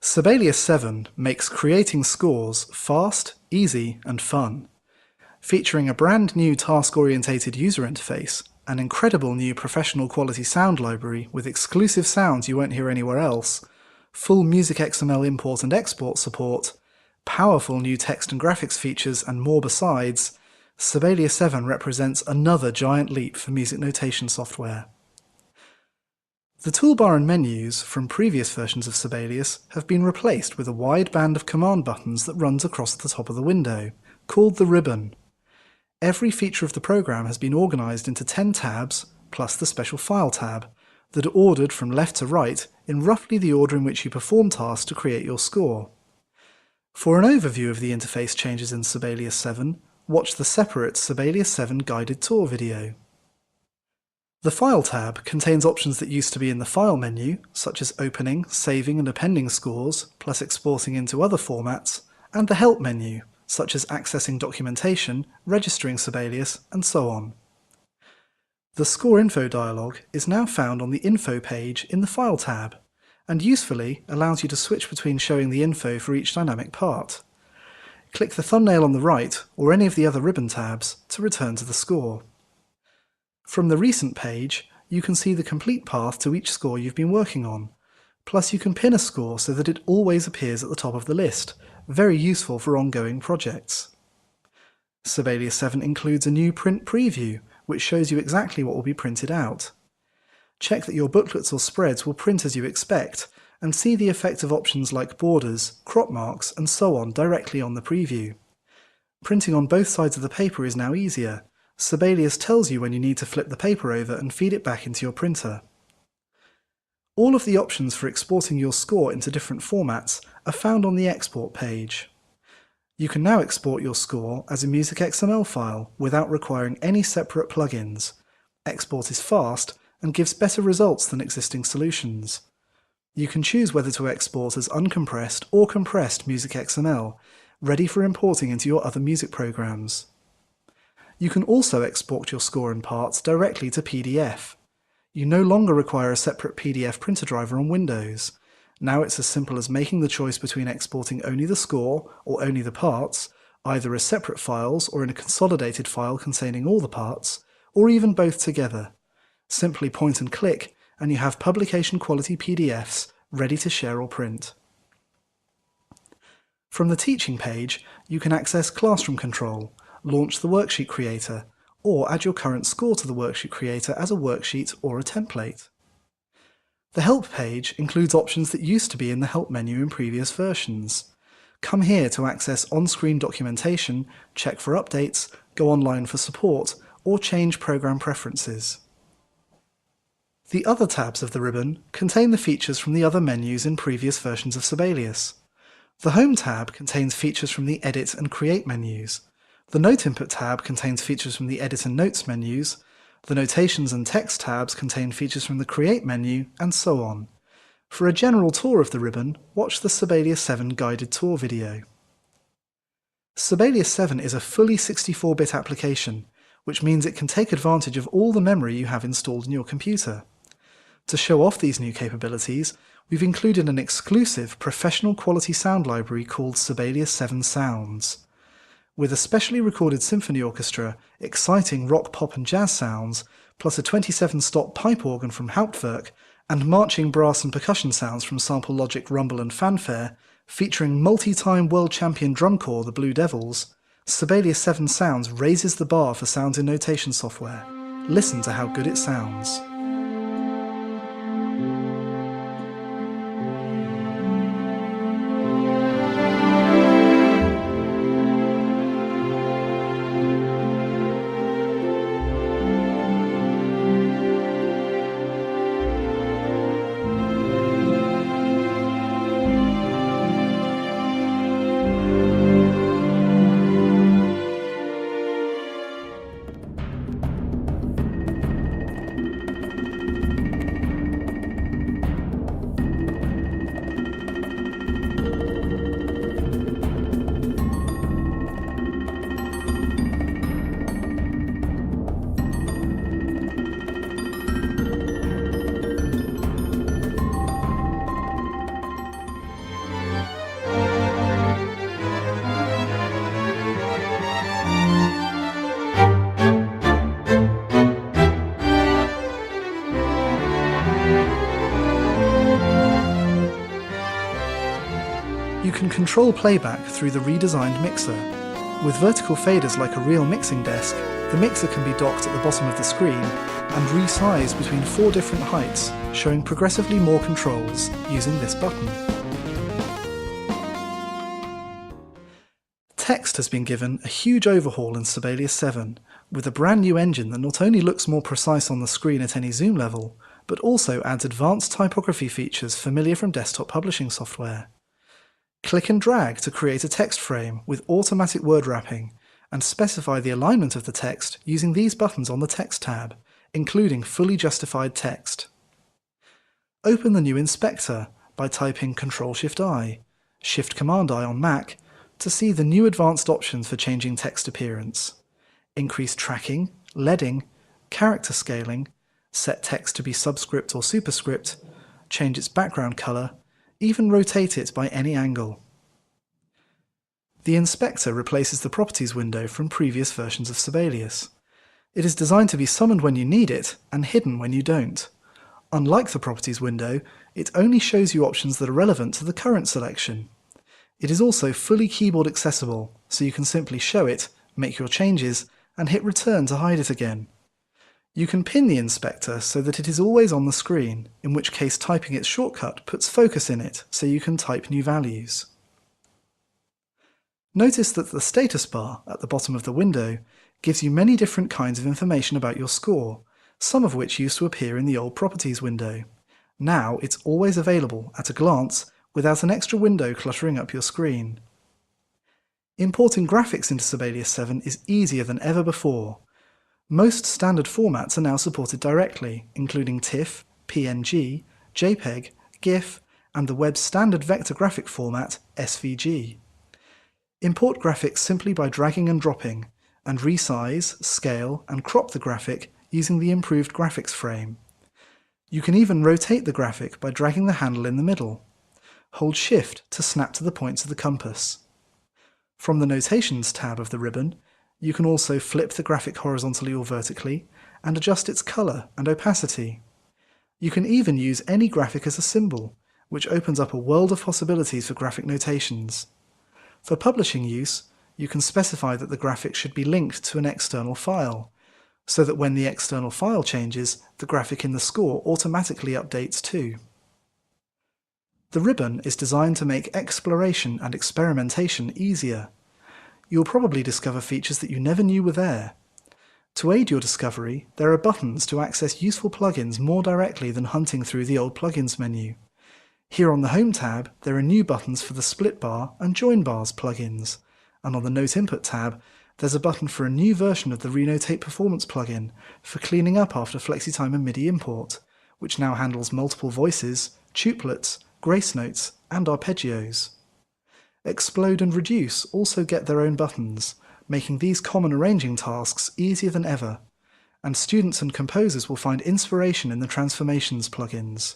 Sibelius 7 makes creating scores fast, easy, and fun. Featuring a brand new task-orientated user interface, an incredible new professional quality sound library with exclusive sounds you won't hear anywhere else, full Music XML import and export support, powerful new text and graphics features, and more besides, Sibelius 7 represents another giant leap for music notation software. The toolbar and menus from previous versions of Sibelius have been replaced with a wide band of command buttons that runs across the top of the window, called the ribbon. Every feature of the program has been organised into 10 tabs, plus the special File tab, that are ordered from left to right in roughly the order in which you perform tasks to create your score. For an overview of the interface changes in Sibelius 7, watch the separate Sibelius 7 guided tour video. The File tab contains options that used to be in the File menu, such as opening, saving and appending scores, plus exporting into other formats, and the Help menu, such as accessing documentation, registering Sibelius, and so on. The Score Info dialog is now found on the Info page in the File tab, and usefully allows you to switch between showing the info for each dynamic part. Click the thumbnail on the right, or any of the other ribbon tabs, to return to the score. From the Recent page, you can see the complete path to each score you've been working on, plus you can pin a score so that it always appears at the top of the list, very useful for ongoing projects. Sibelius 7 includes a new print preview, which shows you exactly what will be printed out. Check that your booklets or spreads will print as you expect, and see the effect of options like borders, crop marks, and so on directly on the preview. Printing on both sides of the paper is now easier. Sibelius tells you when you need to flip the paper over and feed it back into your printer. All of the options for exporting your score into different formats are found on the Export page. You can now export your score as a Music XML file without requiring any separate plugins. Export is fast and gives better results than existing solutions. You can choose whether to export as uncompressed or compressed Music XML, ready for importing into your other music programs. You can also export your score and parts directly to PDF. You no longer require a separate PDF printer driver on Windows. Now it's as simple as making the choice between exporting only the score or only the parts, either as separate files or in a consolidated file containing all the parts, or even both together. Simply point and click, and you have publication quality PDFs ready to share or print. From the Teaching page, you can access Classroom Control, launch the Worksheet Creator, or add your current score to the Worksheet Creator as a worksheet or a template. The Help page includes options that used to be in the Help menu in previous versions. Come here to access on-screen documentation, check for updates, go online for support, or change program preferences. The other tabs of the ribbon contain the features from the other menus in previous versions of Sibelius. The Home tab contains features from the Edit and Create menus. The Note Input tab contains features from the Edit and Notes menus, the Notations and Text tabs contain features from the Create menu, and so on. For a general tour of the ribbon, watch the Sibelius 7 guided tour video. Sibelius 7 is a fully 64-bit application, which means it can take advantage of all the memory you have installed in your computer. To show off these new capabilities, we've included an exclusive professional quality sound library called Sibelius 7 Sounds. With a specially recorded symphony orchestra, exciting rock, pop and jazz sounds, plus a 27-stop pipe organ from Hauptwerk, and marching brass and percussion sounds from Sample Logic, Rumble and Fanfare, featuring multi-time world champion drum corps the Blue Devils, Sibelius 7 Sounds raises the bar for sounds in notation software. Listen to how good it sounds. You can control playback through the redesigned mixer. With vertical faders like a real mixing desk, the mixer can be docked at the bottom of the screen and resized between 4 different heights, showing progressively more controls using this button. Text has been given a huge overhaul in Sibelius 7, with a brand new engine that not only looks more precise on the screen at any zoom level, but also adds advanced typography features familiar from desktop publishing software. Click and drag to create a text frame with automatic word wrapping, and specify the alignment of the text using these buttons on the Text tab, including fully justified text. Open the new inspector by typing Ctrl-Shift-I, Shift-Command-I on Mac to see the new advanced options for changing text appearance. Increase tracking, leading, character scaling, set text to be subscript or superscript, change its background color, even rotate it by any angle. The inspector replaces the properties window from previous versions of Sibelius. It is designed to be summoned when you need it and hidden when you don't. Unlike the properties window, it only shows you options that are relevant to the current selection. It is also fully keyboard accessible, so you can simply show it, make your changes, and hit return to hide it again. You can pin the inspector so that it is always on the screen, in which case typing its shortcut puts focus in it so you can type new values. Notice that the status bar at the bottom of the window gives you many different kinds of information about your score, some of which used to appear in the old Properties window. Now it's always available at a glance without an extra window cluttering up your screen. Importing graphics into Sibelius 7 is easier than ever before. Most standard formats are now supported directly, including TIFF, PNG, JPEG, GIF, and the web's standard vector graphic format, SVG. Import graphics simply by dragging and dropping, and resize, scale, and crop the graphic using the improved graphics frame. You can even rotate the graphic by dragging the handle in the middle. Hold Shift to snap to the points of the compass. From the Notations tab of the ribbon, you can also flip the graphic horizontally or vertically, and adjust its color and opacity. You can even use any graphic as a symbol, which opens up a world of possibilities for graphic notations. For publishing use, you can specify that the graphic should be linked to an external file, so that when the external file changes, the graphic in the score automatically updates too. The ribbon is designed to make exploration and experimentation easier. You'll probably discover features that you never knew were there. To aid your discovery, there are buttons to access useful plugins more directly than hunting through the old plugins menu. Here on the Home tab, there are new buttons for the Split Bar and Join Bars plugins, and on the Note Input tab, there's a button for a new version of the Renotate Performance plugin for cleaning up after FlexiTime and MIDI import, which now handles multiple voices, tuplets, grace notes, and arpeggios. Explode and Reduce also get their own buttons, making these common arranging tasks easier than ever, and students and composers will find inspiration in the Transformations plugins.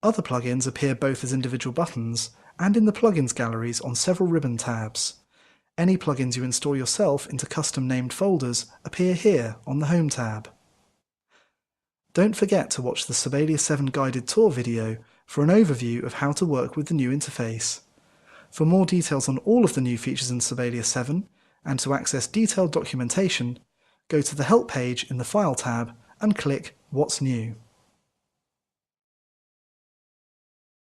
Other plugins appear both as individual buttons and in the plugins galleries on several ribbon tabs. Any plugins you install yourself into custom-named folders appear here on the Home tab. Don't forget to watch the Sibelius 7 guided tour video for an overview of how to work with the new interface. For more details on all of the new features in Sibelius 7, and to access detailed documentation, go to the Help page in the File tab and click What's New.